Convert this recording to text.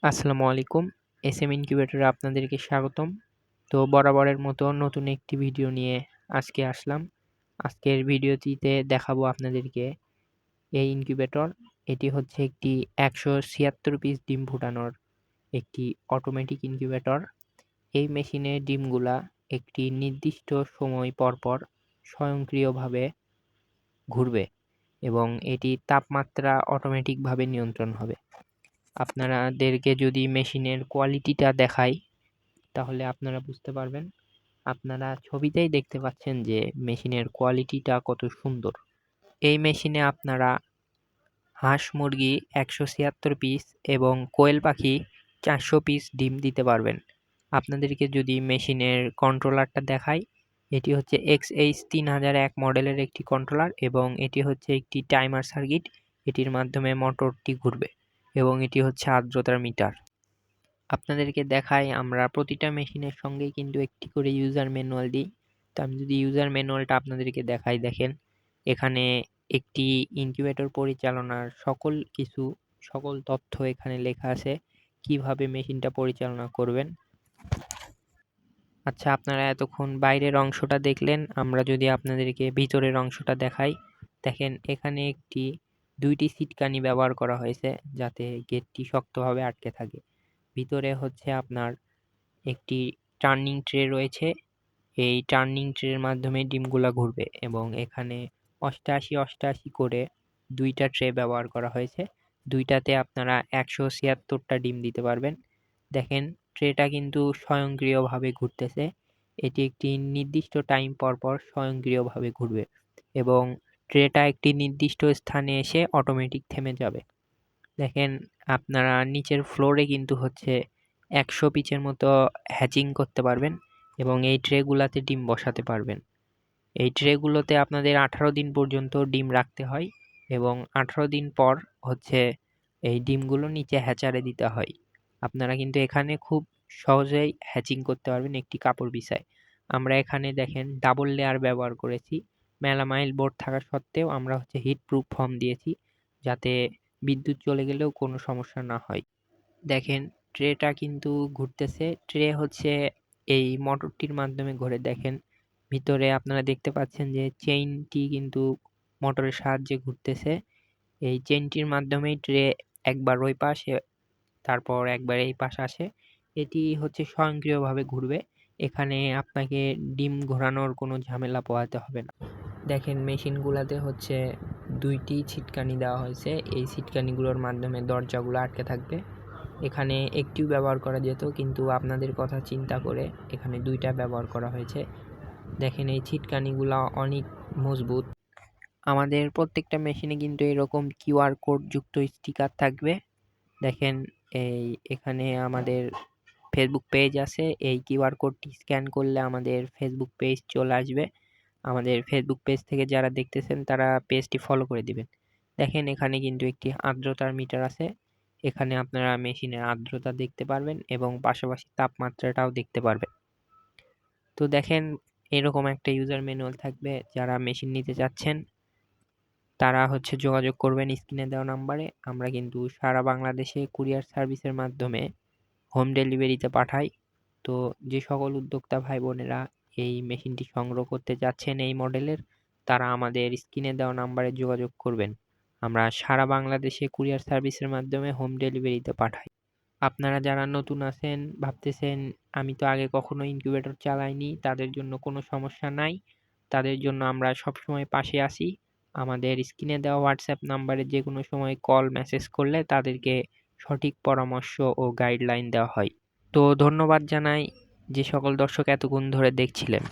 আসসালামু আলাইকুম। এসএম ইনকিউবেটরে আপনাদেরকে স্বাগতম। তো বরাবরের মতো নতুন একটি ভিডিও নিয়ে আজকে আসলাম। আজকের ভিডিওটিতে দেখাবো আপনাদেরকে এই ইনকিউবেটর। এটি হচ্ছে একটি ১৭৬ পিস ডিম ফুটানোর একটি অটোমেটিক ইনকিউবেটর। এই মেশিনের ডিমগুলা একটি নির্দিষ্ট সময় পরপর স্বয়ংক্রিয়ভাবে ঘুরবে এবং এটির তাপমাত্রা অটোমেটিকভাবে নিয়ন্ত্রণ হবে। আপনাদেরকে যদি মেশিনের কোয়ালিটিটা দেখাই তাহলে আপনারা বুঝতে পারবেন। আপনারা ছবিতেই দেখতে পাচ্ছেন যে মেশিনের কোয়ালিটিটা কত সুন্দর। এই মেশিনে আপনারা হাঁস মুরগি ১৭৬ পিস এবং কোয়েল পাখি ৪০০ পিস ডিম দিতে পারবেন। আপনাদেরকে যদি মেশিনের কন্ট্রোলারটা দেখাই, এটি হচ্ছে XH3001 মডেলের একটি কন্ট্রোলার এবং এটি হচ্ছে একটি টাইমার সার্কিট। এটির মাধ্যমে মোটরটি ঘুরবে এবং এটি হচ্ছে আর্দ্রতার মিটার। আপনাদেরকে দেখাই, আমরা প্রতিটা মেশিনের সঙ্গেই কিন্তু একটি করে ইউজার ম্যানুয়াল দিই। তো আমি যদি ইউজার ম্যানুয়ালটা আপনাদেরকে দেখাই, দেখেন এখানে একটি ইনকিউবেটর পরিচালনার সকল তথ্য এখানে লেখা আছে, কিভাবে মেশিনটা পরিচালনা করবেন। আচ্ছা, আপনারা এতক্ষণ বাইরের অংশটা দেখলেন। আমরা যদি আপনাদেরকে ভিতরের অংশটা দেখাই, দেখেন এখানে দুইটি সিটকানি ব্যবহার করা হয়েছে যাতে গেটটি শক্তভাবে আটকে থাকে। ভিতরে হচ্ছে আপনার একটি টার্নিং ট্রে রয়েছে। এই টার্নিং ট্রের মাধ্যমে ডিমগুলা ঘুরবে এবং এখানে ৮৮ করে দুইটা ট্রে ব্যবহার করা হয়েছে। দুইটাতে আপনারা ১৭৬টা ডিম দিতে পারবেন। দেখেন ট্রেটা কিন্তু স্বয়ংক্রিয়ভাবে ঘুরতেছে। এটি একটি নির্দিষ্ট টাইম পরপর স্বয়ংক্রিয়ভাবে ঘুরবে এবং ট্রেটা একটি নির্দিষ্ট স্থানে এসে অটোমেটিক থেমে যাবে। দেখেন আপনারা নিচের ফ্লোরে কিন্তু হচ্ছে ১০০ পিচের মতো হ্যাচিং করতে পারবেন এবং এই ট্রেগুলাতে ডিম বসাতে পারবেন। এই ট্রেগুলোতে আপনাদের ১৮ দিন পর্যন্ত ডিম রাখতে হয় এবং ১৮ দিন পর হচ্ছে এই ডিমগুলো নিচে হ্যাচারে দিতে হয়। আপনারা কিন্তু এখানে খুব সহজেই হ্যাচিং করতে পারবেন একটি কাপড় বিছায়। আমরা এখানে দেখেন ডাবল লেয়ার ব্যবহার করেছি। মেলামাইল বোর্ড থাকা সত্ত্বেও আমরা হচ্ছে হিট প্রুফ ফোম দিয়েছি যাতে বিদ্যুৎ চলে গেলেও কোনো সমস্যা না হয়। দেখেন ট্রেটা কিন্তু ঘুরতেছে। ট্রে হচ্ছে এই মোটরটির মাধ্যমে ঘুরে। দেখেন ভিতরে আপনারা দেখতে পাচ্ছেন যে চেইনটি কিন্তু মোটরের সাহায্যে ঘুরতেছে। এই চেইনটির মাধ্যমেই ট্রে একবার ওই পাশে তারপর একবার এই পাশে আসে। এটি হচ্ছে স্বয়ংক্রিয়ভাবে ঘুরবে। এখানে আপনাকে ডিম ঘোরানোর কোনো ঝামেলা পোহাতে হবে না। দেখেন মেশিনগুলাতে হচ্ছে দুইটি ছিটকানি দেওয়া হয়েছে। এই ছিটকানিগুলোর মাধ্যমে দরজাগুলো আটকে থাকবে। এখানে একটিও ব্যবহার করা যেত, কিন্তু আপনাদের কথা চিন্তা করে এখানে দুইটা ব্যবহার করা হয়েছে। দেখেন এই ছিটকানিগুলো অনেক মজবুত। আমাদের প্রত্যেকটা মেশিনে কিন্তু এরকম কিউআর কোড যুক্ত স্টিকার থাকবে। দেখেন এখানে আমাদের ফেসবুক পেজ আছে। এই কিউআর কোডটি স্ক্যান করলে আমাদের ফেসবুক পেজ চলে আসবে। আমাদের ফেসবুক পেজ থেকে যারা দেখতেছেন তারা পেজটি ফলো করে দিবেন। দেখেন এখানে কিন্তু একটি আর্দ্রতার মিটার আছে। এখানে আপনারা মেশিনের আর্দ্রতা দেখতে পারবেন এবং পাশাপাশি তাপমাত্রাটাও দেখতে পারবেন। তো দেখেন এরকম একটা ইউজার ম্যানুয়াল থাকবে। যারা মেশিন নিতে চাচ্ছেন তারা হচ্ছে যোগাযোগ করবেন স্ক্রিনে দেওয়া নাম্বারে। আমরা কিন্তু সারা বাংলাদেশে কুরিয়ার সার্ভিসের মাধ্যমে হোম ডেলিভারিতে পাঠাই। তো যে সকল উদ্যোক্তা ভাই বোনেরা এই মেশিনটি সংগ্রহ করতে যাচ্ছেন এই মডেলের, তারা আমাদের স্ক্রিনে দেওয়া নাম্বারে যোগাযোগ করবেন। আমরা সারা বাংলাদেশে কুরিয়ার সার্ভিসের মাধ্যমে হোম ডেলিভারিতে পাঠাই। আপনারা যারা নতুন আছেন, ভাবতেছেন আমি তো আগে কখনো ইনকিউবেটর চালাইনি, তাদের জন্য কোনো সমস্যা নাই। তাদের জন্য আমরা সবসময় পাশে আছি। আমাদের স্ক্রিনে দেওয়া হোয়াটসঅ্যাপ নাম্বারে যেকোনো সময় কল মেসেজ করলে তাদেরকে সঠিক পরামর্শ ও গাইডলাইন দেওয়া হয়। তো ধন্যবাদ জানাই যে সকল দর্শক এতক্ষণ ধরে দেখছিলেন।